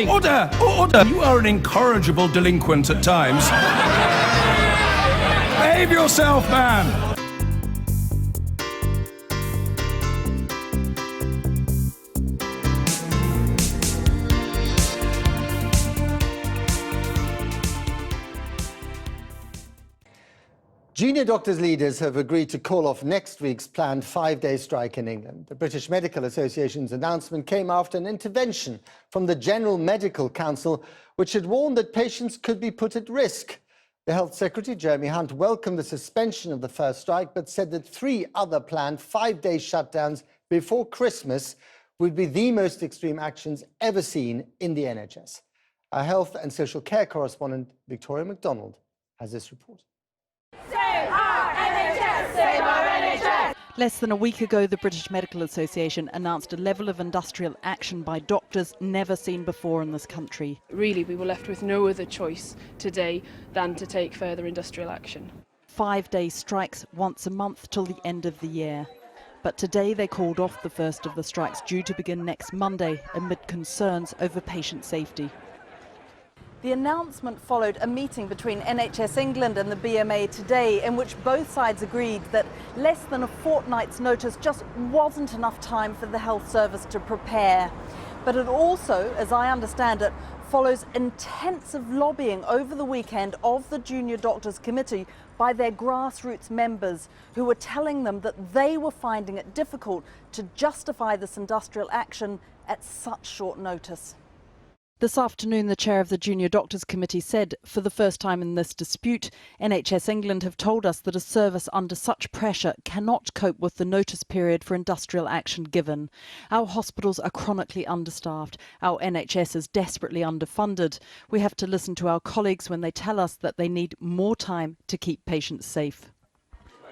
Order! Order! You are an incorrigible delinquent at times. Behave yourself, man! Junior doctors' leaders have agreed to call off next week's planned 5-day strike in England. The British Medical Association's announcement came after an intervention from the General Medical Council, which had warned that patients could be put at risk. The Health Secretary, Jeremy Hunt, welcomed the suspension of the first strike, but said that 3 other planned 5-day shutdowns before Christmas would be the most extreme actions ever seen in the NHS. Our health and social care correspondent, Victoria MacDonald, has this report. Save our NHS! Save our NHS! Less than a week ago, the British Medical Association announced a level of industrial action by doctors never seen before in this country. Really, we were left with no other choice today than to take further industrial action. 5-day strikes once a month till the end of the year. But today they called off the first of the strikes due to begin next Monday amid concerns over patient safety. The announcement followed a meeting between NHS England and the BMA today in which both sides agreed that less than a fortnight's notice just wasn't enough time for the health service to prepare. But it also, as I understand it, follows intensive lobbying over the weekend of the Junior Doctors Committee by their grassroots members who were telling them that they were finding it difficult to justify this industrial action at such short notice. This afternoon, the chair of the Junior Doctors Committee said, for the first time in this dispute, NHS England have told us that a service under such pressure cannot cope with the notice period for industrial action given. Our hospitals are chronically understaffed. Our NHS is desperately underfunded. We have to listen to our colleagues when they tell us that they need more time to keep patients safe.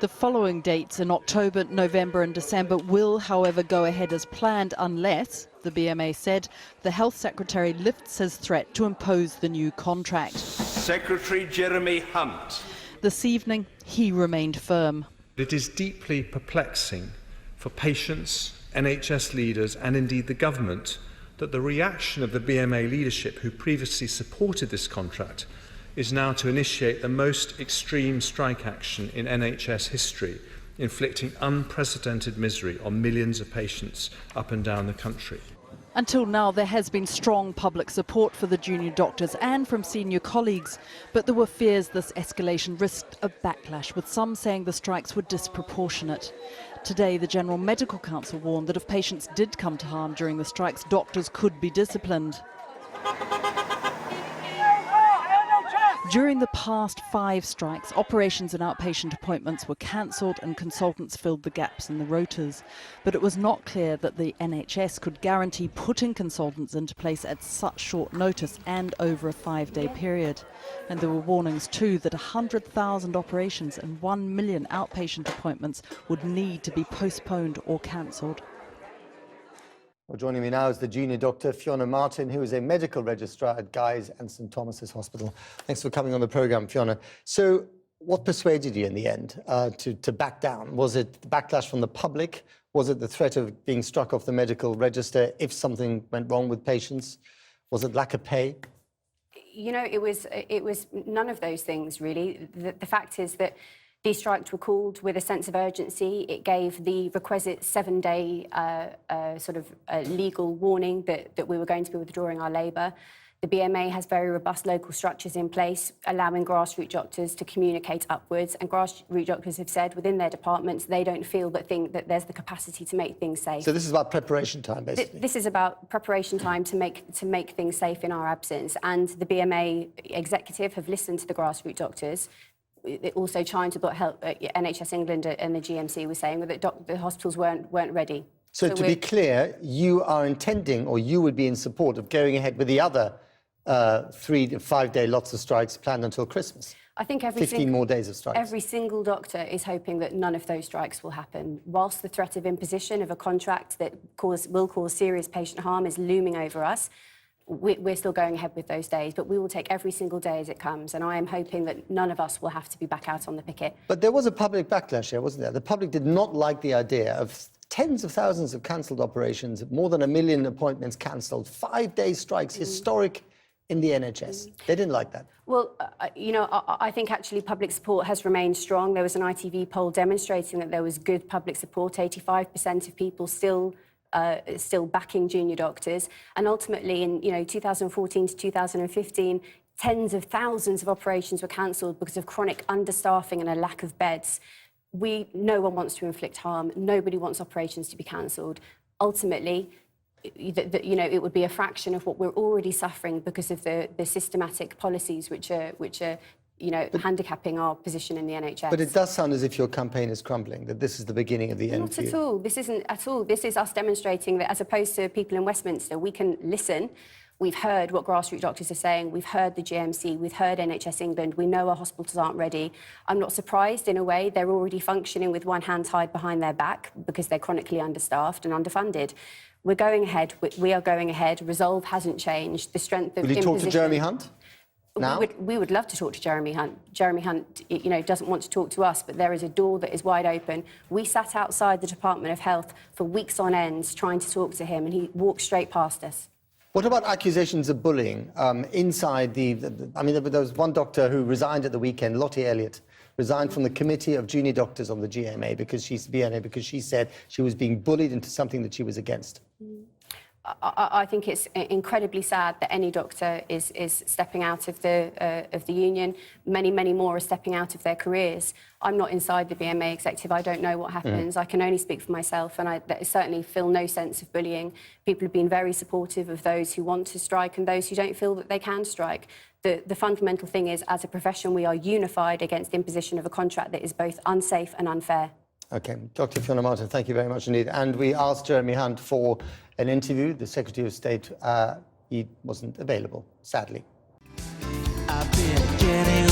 The following dates in October, November and December will, however, go ahead as planned unless, the BMA said, the Health Secretary lifts his threat to impose the new contract. Secretary Jeremy Hunt. This evening, he remained firm. It is deeply perplexing for patients, NHS leaders and indeed the government that the reaction of the BMA leadership who previously supported this contract is now to initiate the most extreme strike action in NHS history, inflicting unprecedented misery on millions of patients up and down the country. Until now, there has been strong public support for the junior doctors and from senior colleagues, but there were fears this escalation risked a backlash, with some saying the strikes were disproportionate. Today, the General Medical Council warned that if patients did come to harm during the strikes, doctors could be disciplined. During the past 5 strikes, operations and outpatient appointments were cancelled and consultants filled the gaps in the rotas. But it was not clear that the NHS could guarantee putting consultants into place at such short notice and over a 5-day period. And there were warnings too that 100,000 operations and 1 million outpatient appointments would need to be postponed or cancelled. Well, joining me now is the junior doctor, Fiona Martin, who is a medical registrar at Guy's and St Thomas's Hospital. Thanks for coming on the programme, Fiona. So what persuaded you in the end to back down? Was it the backlash from the public? Was it the threat of being struck off the medical register if something went wrong with patients? Was it lack of pay? You know, it was none of those things, really. The fact is that these strikes were called with a sense of urgency. It gave the requisite 7-day legal warning that we were going to be withdrawing our labour. The BMA has very robust local structures in place, allowing grassroots doctors to communicate upwards. And grassroots doctors have said within their departments they don't feel that there's the capacity to make things safe. So this is about preparation time, basically. This is about preparation time to make things safe in our absence. And the BMA executive have listened to the grassroots doctors. Also trying to help NHS England and the GMC were saying that the hospitals weren't ready. So to be clear, you are intending, or you would be in support of going ahead with the other 3 to 5-day lots of strikes planned until Christmas? I think 15 more days of strikes. Every single doctor is hoping that none of those strikes will happen. Whilst the threat of imposition of a contract that will cause serious patient harm is looming over us, we're still going ahead with those days, but we will take every single day as it comes, and I am hoping that none of us will have to be back out on the picket. But there was a public backlash here, wasn't there? The public did not like the idea of tens of thousands of cancelled operations, more than 1 million appointments cancelled, 5-day strikes, historic in the NHS. They didn't like that. Well, I think actually public support has remained strong. There was an ITV poll demonstrating that there was good public support. 85% of people still backing junior doctors. And ultimately, in 2014 to 2015, tens of thousands of operations were cancelled because of chronic understaffing and a lack of beds. No one wants to inflict harm. Nobody wants operations to be cancelled. Ultimately, it would be a fraction of what we're already suffering because of the systematic policies which are handicapping our position in the NHS. But it does sound as if your campaign is crumbling, that this is the beginning of the end Not for you. at all. This isn't at all. This is us demonstrating that as opposed to people in Westminster, we can listen. We've heard what grassroots doctors are saying. We've heard the GMC. We've heard NHS England. We know our hospitals aren't ready. I'm not surprised in a way. They're already functioning with one hand tied behind their back because they're chronically understaffed and underfunded. We're going ahead. We are going ahead. Resolve hasn't changed. The strength of Will you talk to Jeremy Hunt now? We would love to talk to Jeremy Hunt. Jeremy Hunt, doesn't want to talk to us, but there is a door that is wide open. We sat outside the Department of Health for weeks on end trying to talk to him, and he walked straight past us. What about accusations of bullying inside there was one doctor who resigned at the weekend, Lottie Elliott, resigned from the Committee of Junior Doctors on the GMA because she said she was being bullied into something that she was against. I think it's incredibly sad that any doctor is stepping out of the union. Many more are stepping out of their careers. I'm not inside the BMA executive. I don't know what happens. I can only speak for myself, and I certainly feel no sense of bullying. People have been very supportive of those who want to strike and those who don't feel that they can strike. The fundamental thing is, as a profession, we are unified against the imposition of a contract that is both unsafe and unfair. OK. Dr. Fiona Martin, thank you very much indeed. And we asked Jeremy Hunt for an interview. The Secretary of State, he wasn't available, sadly. I've been getting